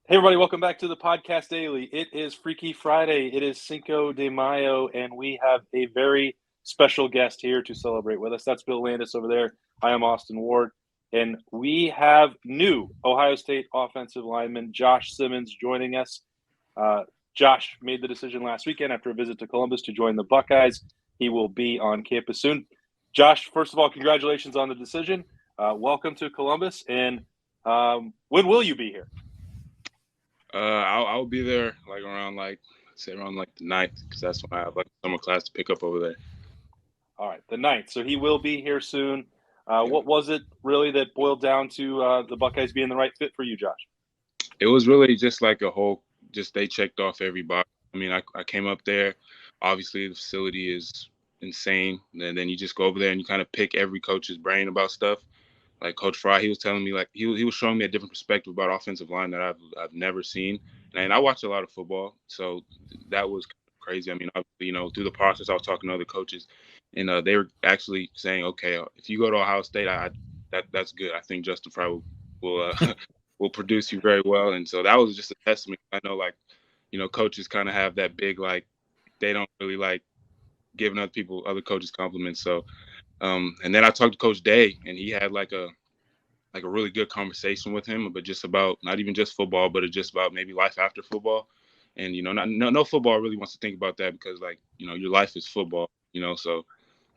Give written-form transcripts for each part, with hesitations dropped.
Hey, everybody, welcome back to the Podcast Daily. It is Freaky Friday. It is Cinco de Mayo, and we have a very special guest here to celebrate with us. That's Bill Landis over there. I am Austin Ward, and we have new Ohio State offensive lineman Josh Simmons joining us. Josh made the decision last weekend after a visit to Columbus to join the Buckeyes. He will be on campus soon. Josh, first of all, congratulations on the decision. Welcome to Columbus, and when will you be here? I'll be there around the 9th, because that's when I have like a summer class to pick up over there. All right, the 9th. So he will be here soon. What was it really that boiled down to the Buckeyes being the right fit for you, Josh? It was really just like they checked off every box. I mean, I came up there. Obviously, the facility is insane. And then you just go over there and you kind of pick every coach's brain about stuff. Like Coach Fry, he was telling me, like, he was showing me a different perspective about offensive line that I've never seen. And I watch a lot of football, so that was kind of crazy. I mean, obviously, through the process, I was talking to other coaches, and they were actually saying, okay, if you go to Ohio State, that's good. I think Justin Fry will will produce you very well. And so that was just a testament. I know, coaches kind of have that big, like, they don't really like giving other coaches compliments. So. And then I talked to Coach Day, and he had like a really good conversation with him, but just about not even just football, but just about maybe life after football. And no football really wants to think about that, because your life is football. So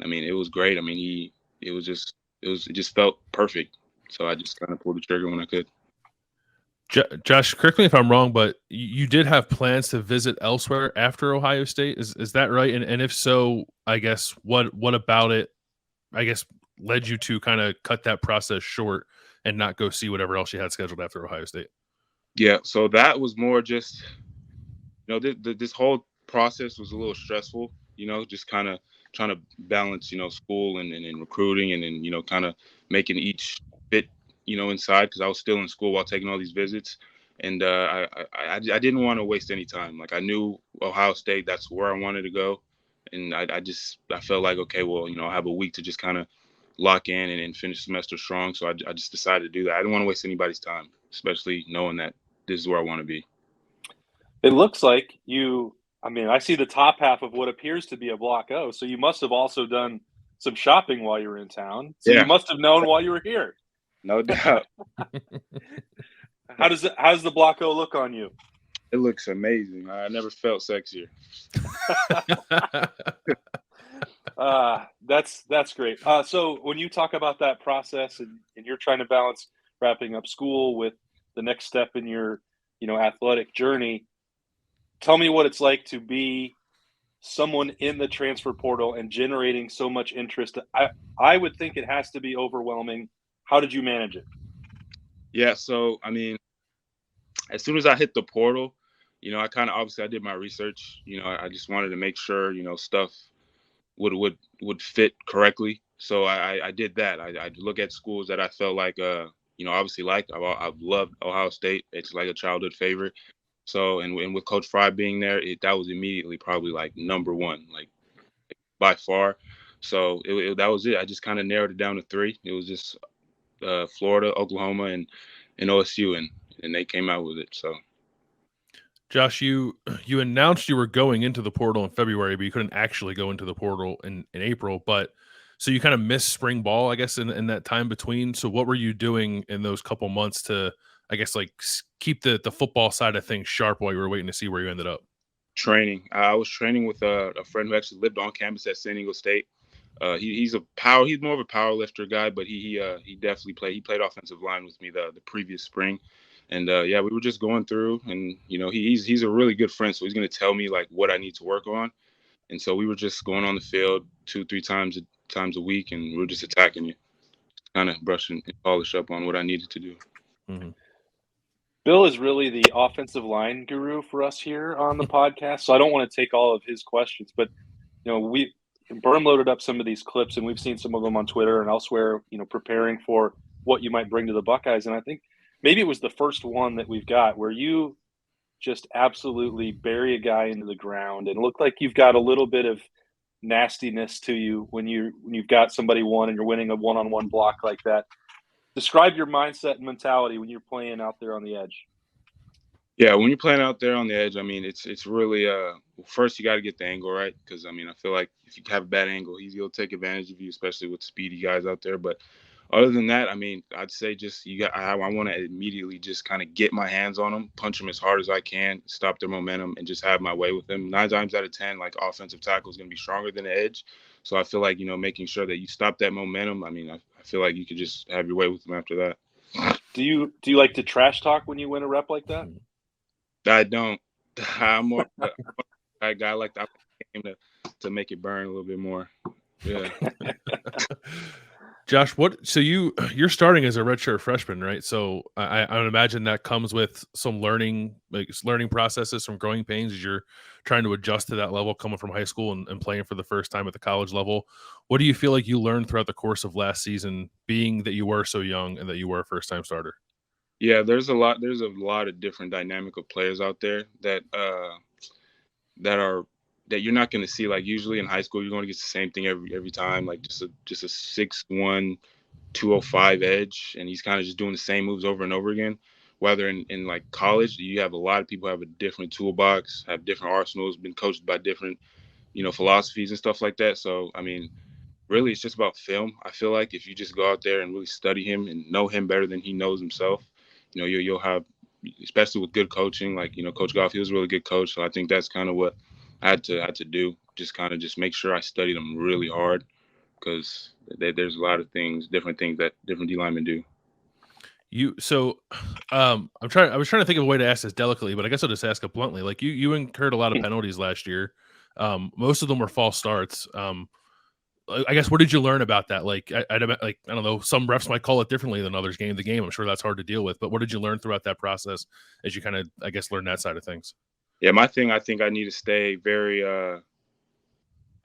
I mean, it was great. I mean, it just felt perfect. So I just kind of pulled the trigger when I could. Josh, correct me if I'm wrong, but you did have plans to visit elsewhere after Ohio State. Is that right? And if so, I guess what about it, I guess, led you to kind of cut that process short and not go see whatever else you had scheduled after Ohio State? Yeah, so that was more just, this whole process was a little stressful, just kind of trying to balance, school and recruiting, and then, kind of making each fit, inside, because I was still in school while taking all these visits. And I didn't want to waste any time. Like, I knew Ohio State, that's where I wanted to go. And I felt like, okay, well, I'll have a week to just kind of lock in and finish the semester strong. So I just decided to do that. I didn't want to waste anybody's time, especially knowing that this is where I want to be. It looks like I see the top half of what appears to be a Block O. So you must have also done some shopping while you were in town. So Yeah. You must have known while you were here. No doubt. How does the Block O look on you? It looks amazing. I never felt sexier. That's great. So when you talk about that process and you're trying to balance wrapping up school with the next step in your, athletic journey, tell me what it's like to be someone in the transfer portal and generating so much interest. I would think it has to be overwhelming. How did you manage it? Yeah, so I mean, as soon as I hit the portal, I did my research. I just wanted to make sure, stuff would fit correctly. So I did that. I look at schools that I felt like, obviously, like, I've loved Ohio State. It's like a childhood favorite. So, and with Coach Fry being there, that was immediately probably like number one, like by far. So that was it. I just kind of narrowed it down to three. It was just Florida, Oklahoma, and OSU, and they came out with it. So, Josh, you announced you were going into the portal in February, but you couldn't actually go into the portal in April. But so you kind of missed spring ball, I guess, in that time between. So what were you doing in those couple months to, I guess, like, keep the football side of things sharp while you were waiting to see where you ended up? Training. I was training with a friend who actually lived on campus at San Diego State. He's more of a power lifter guy, but he definitely played offensive line with me the previous spring. And we were just going through, and he's a really good friend, so he's gonna tell me like what I need to work on. And so we were just going on the field 2-3 times a week, and we were just attacking you, kind of brushing and polish up on what I needed to do. Mm-hmm. Bill is really the offensive line guru for us here on the podcast, so I don't want to take all of his questions, but Berm loaded up some of these clips, and we've seen some of them on Twitter and elsewhere, preparing for what you might bring to the Buckeyes. And I think maybe it was the first one that we've got where you just absolutely bury a guy into the ground and look like you've got a little bit of nastiness to you when you've got somebody and you're winning a one-on-one block like that. Describe your mindset and mentality when you're playing out there on the edge. Yeah, when you're playing out there on the edge, I mean, it's really first you got to get the angle right, because I mean, I feel like if you have a bad angle, he'll take advantage of you, especially with speedy guys out there. But other than that, I mean, I'd say just I want to immediately just kind of get my hands on them, punch them as hard as I can, stop their momentum, and just have my way with them. 9 times out of 10, like offensive tackle is going to be stronger than the edge, so I feel like making sure that you stop that momentum. I mean, I feel like you could just have your way with them after that. Do you like to trash talk when you win a rep like that? I don't. I'm more a guy like that game to make it burn a little bit more. Yeah. Josh, so you're starting as a redshirt freshman, right? So I would imagine that comes with some learning processes, some growing pains as you're trying to adjust to that level coming from high school and playing for the first time at the college level. What do you feel like you learned throughout the course of last season, being that you were so young and that you were a first time starter? Yeah, there's a lot of different dynamic of players out there that that you're not going to see. Like usually in high school, you're going to get the same thing every time, like just a 6'1", 205 edge, and he's kind of just doing the same moves over and over again. Whether in like college, you have a lot of people have a different toolbox, have different arsenals, been coached by different philosophies and stuff like that. So I mean, really, it's just about film. I feel like if you just go out there and really study him and know him better than he knows himself, you'll have, especially with good coaching. Like Coach Goff, he was a really good coach, so I think that's kind of what I had to do. Just kind of just make sure I studied them really hard, because there's a lot of different things that different D linemen do. I was trying to think of a way to ask this delicately, but I guess I'll just ask it bluntly. Like you incurred a lot of penalties last year. Most of them were false starts. I guess what did you learn about that? Like I don't know, some refs might call it differently than others game to game. I'm sure that's hard to deal with, but what did you learn throughout that process as you kind of, I guess, learn that side of things? Yeah, my thing, I think I need to stay very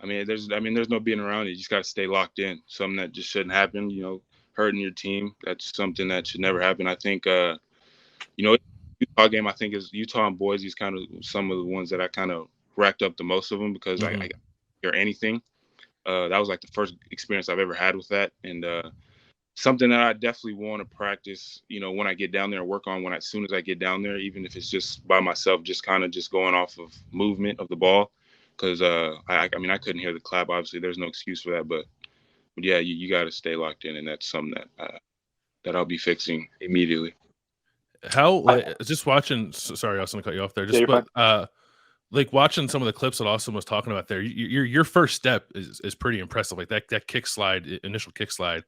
there's no being around it. You just got to stay locked in. Something that just shouldn't happen, hurting your team. That's something that should never happen. I think Utah game, I think is Utah and Boise is kind of some of the ones that I kind of racked up the most of them, because I hear anything. That was like the first experience I've ever had with that, and something that I definitely want to practice, when I get down there and work on as soon as I get down there, even if it's just by myself, just kind of just going off of movement of the ball. Because I couldn't hear the clap. Obviously, there's no excuse for that, but yeah, you got to stay locked in, and that's something that I'll be fixing immediately. Just watching? Sorry, I was going to cut you off there. Like watching some of the clips that Austin was talking about there, your first step is pretty impressive. Like that kick slide, initial kick slide,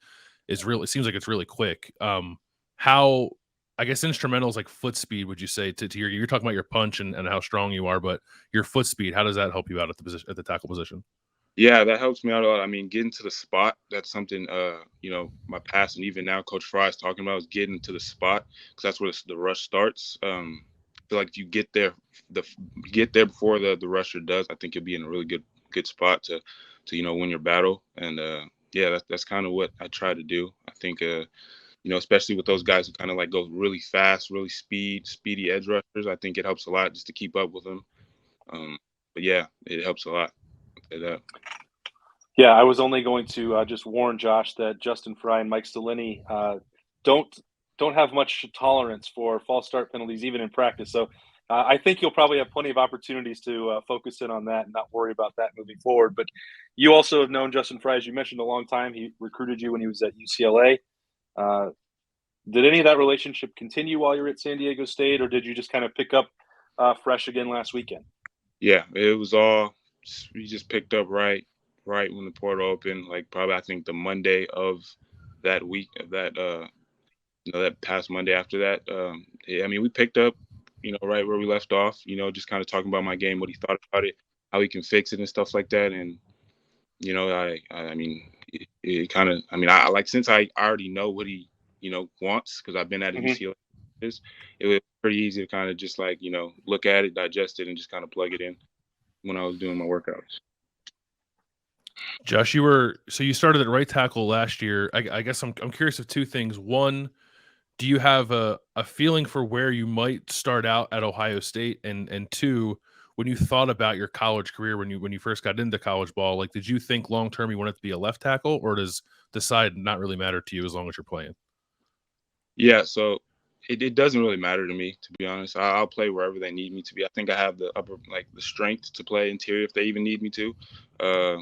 is really. It seems like it's really quick. How, I guess, instrumentals like foot speed, would you say to you're talking about your punch and how strong you are, but your foot speed, how does that help you out at the tackle position? Yeah, that helps me out a lot. I mean, getting to the spot, that's something, my past and even now Coach Fry is talking about, is getting to the spot, because that's where the rush starts. I feel like if you get there before the rusher does, I think you'll be in a really good spot to win your battle. And yeah, that's kind of what I try to do. I think especially with those guys who kind of like go really fast, really speedy edge rushers, I think it helps a lot just to keep up with them. But yeah, it helps a lot. Yeah, I was only going to just warn Josh that Justin Fry and Mike Stellini don't have much tolerance for false start penalties, even in practice. So I think you'll probably have plenty of opportunities to focus in on that and not worry about that moving forward. But you also have known Justin Fry, as you mentioned, a long time. He recruited you when he was at UCLA. Did any of that relationship continue while you were at San Diego State, or did you just kind of pick up fresh again last weekend? Yeah, it was all, we just picked up right when the portal opened, like probably I think the Monday of that week, that past Monday after that. We picked up, right where we left off, just kind of talking about my game, what he thought about it, how he can fix it and stuff like that. And, it kind of, I like, since I already know what he, wants, because I've been at UCLA, it was pretty easy to kind of just like, look at it, digest it, and just kind of plug it in when I was doing my workouts. Josh, you started at right tackle last year. I guess I'm curious of two things. One, do you have a feeling for where you might start out at Ohio State? And two, when you thought about your college career, when you first got into college ball, like, did you think long term you wanted to be a left tackle, or does the side not really matter to you as long as you're playing? Yeah, so it doesn't really matter to me, to be honest. I'll play wherever they need me to be. I think I have the the strength to play interior if they even need me to. Uh,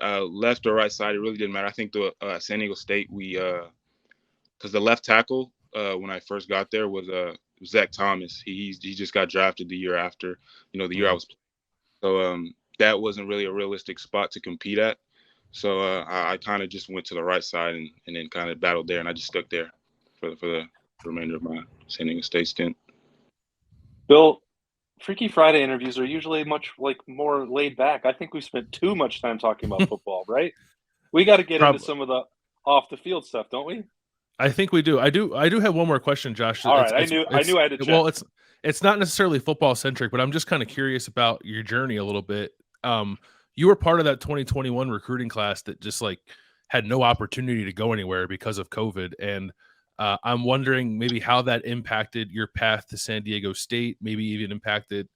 Left or right side, it really didn't matter. I think the San Diego State, because the left tackle when I first got there was Zach Thomas. He just got drafted the year after, the year I was playing. So that wasn't really a realistic spot to compete at. So I kind of just went to the right side and then kind of battled there, and I just stuck there for the remainder of my San Diego State stint. Bill, Freaky Friday interviews are usually much more laid back. I think we spent too much time talking about football, right? We got to get into some of the off the field stuff, don't we? I think we do. I do have one more question, Josh. All right, I knew I had to check. Well, it's not necessarily football centric, but I'm just kind of curious about your journey a little bit. You were part of that 2021 recruiting class that just had no opportunity to go anywhere because of COVID, and I'm wondering maybe how that impacted your path to San Diego State. Maybe even impacted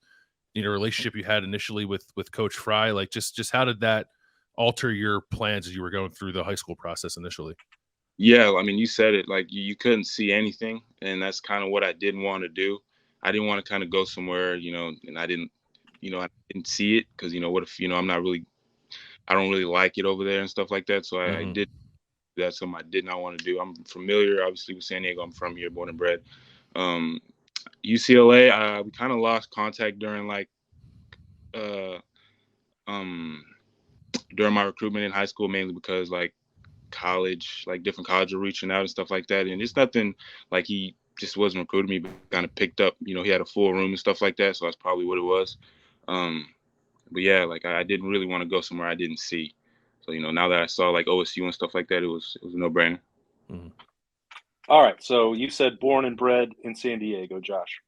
relationship you had initially with Coach Fry. Just how did that alter your plans as you were going through the high school process initially? Yeah, I mean, you said it. You couldn't see anything, and that's kind of what I didn't want to do. I didn't want to kind of go somewhere, and I didn't see it because, what if, I don't really like it over there and stuff like that. So I did. That's something I did not want to do. I'm familiar, obviously, with San Diego. I'm from here, born and bred. UCLA, we kind of lost contact during during my recruitment in high school, mainly because college, different colleges were reaching out and stuff like that. And it's nothing he just wasn't recruiting me, but kind of picked up, he had a full room and stuff like that. So that's probably what it was. But yeah, I didn't really want to go somewhere I didn't see. So, now that I saw OSU and stuff like that, it was a no-brainer. Mm-hmm. All right. So you said born and bred in San Diego, Josh.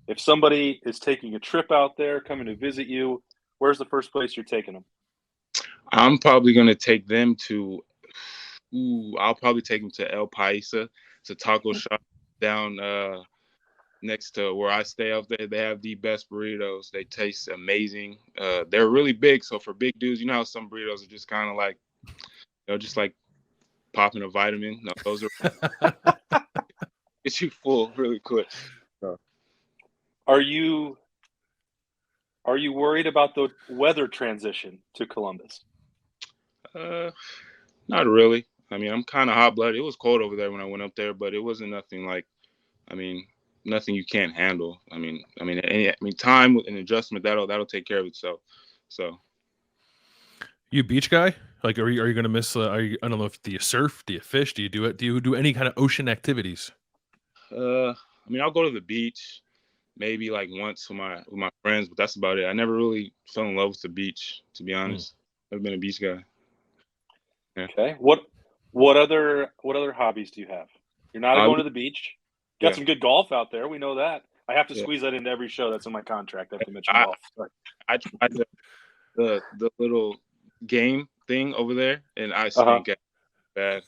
If somebody is taking a trip out there, coming to visit you, where's the first place you're taking them? I'm probably going to take them to I'll probably take them to El Paisa. It's a taco shop down next to where I stay out there. They have the best burritos. They taste amazing. They're really big. So for big dudes, how some burritos are just kind of just popping a vitamin. No, those are get you full really quick. So. Are you worried about the weather transition to Columbus? Not really. I mean, I'm kind of hot-blooded. It was cold over there when I went up there, but it wasn't nothing nothing you can't handle. I mean, time and adjustment that'll take care of itself. So, you beach guy? Are you going to miss? I don't know if do you surf? Do you fish? Do you do it? Do you do any kind of ocean activities? I mean, I'll go to the beach maybe once with my friends, but that's about it. I never really fell in love with the beach, to be honest. Never been a beach guy. Yeah. Okay. What other hobbies do you have? You're not going to the beach. Got some good golf out there. We know that. I have to squeeze that into every show. That's in my contract. I have to mention golf. Sorry. I tried the little game thing over there, and I stink at bad.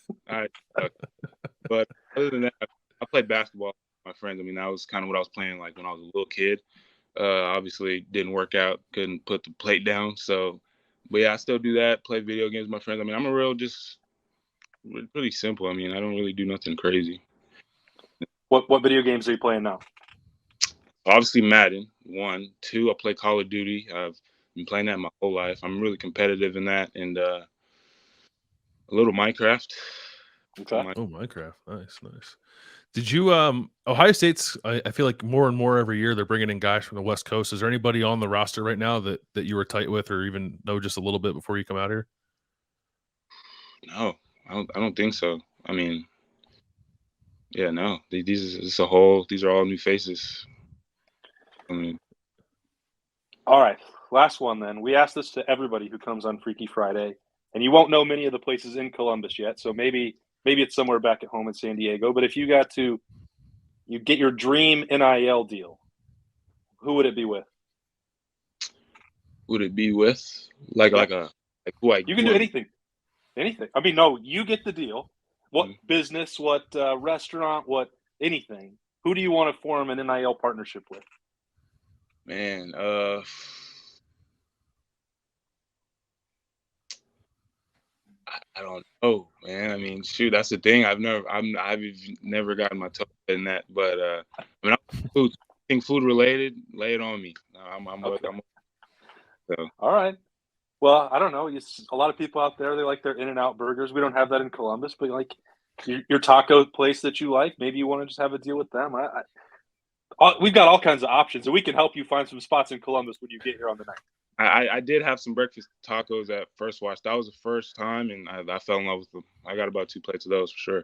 But other than that, I played basketball with my friends. I mean, that was kind of what I was playing when I was a little kid. Obviously, didn't work out. Couldn't put the plate down. So, but yeah, I still do that. Play video games with my friends. I mean, I'm a real pretty simple. I mean, I don't really do nothing crazy. What video games are you playing now? Obviously, Madden, 1. 2, I play Call of Duty. I've been playing that my whole life. I'm really competitive in that, and a little Minecraft. Okay. Oh, Minecraft. Nice. Did you Ohio State's I feel like more and more every year they're bringing in guys from the West Coast. Is there anybody on the roster right now that you were tight with or even know just a little bit before you come out here? No, I don't think so. I mean, yeah, no. These are all new faces. I mean, all right. Last one then. We ask this to everybody who comes on Freaky Friday, and you won't know many of the places in Columbus yet, so maybe it's somewhere back at home in San Diego. But if you get your dream NIL deal, who would it be with? Would it be with who I? You can do anything. Anything. I mean, no, you get the deal. What business? What restaurant? What anything? Who do you want to form an NIL partnership with? Man, I don't know, man. I mean, shoot, that's the thing. I've never gotten my toe in that, but I mean, food related, lay it on me. Okay. So. All right. Well, I don't know. A lot of people out there, they like their In-N-Out burgers. We don't have that in Columbus, but like your taco place that you like, maybe you want to just have a deal with them. We've got all kinds of options, and we can help you find some spots in Columbus when you get here on the night. I did have some breakfast tacos at First Watch. That was the first time, and I fell in love with them. I got about 2 plates of those for sure.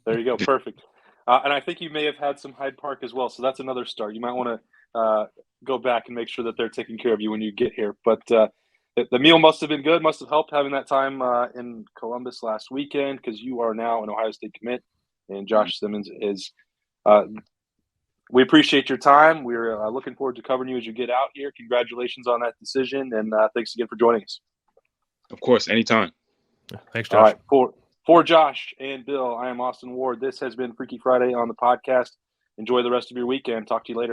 There you go. Perfect. And I think you may have had some Hyde Park as well, so that's another start. You might want to go back and make sure that they're taking care of you when you get here. But the meal must have been good, must have helped having that time in Columbus last weekend, because you are now an Ohio State commit, and Josh Simmons is we appreciate your time. We're looking forward to covering you as you get out here. Congratulations on that decision, and thanks again for joining us. Of course, anytime. Thanks, Josh. All right, for Josh and Bill, I am Austin Ward. This has been Freaky Friday on the podcast. Enjoy the rest of your weekend. Talk to you later.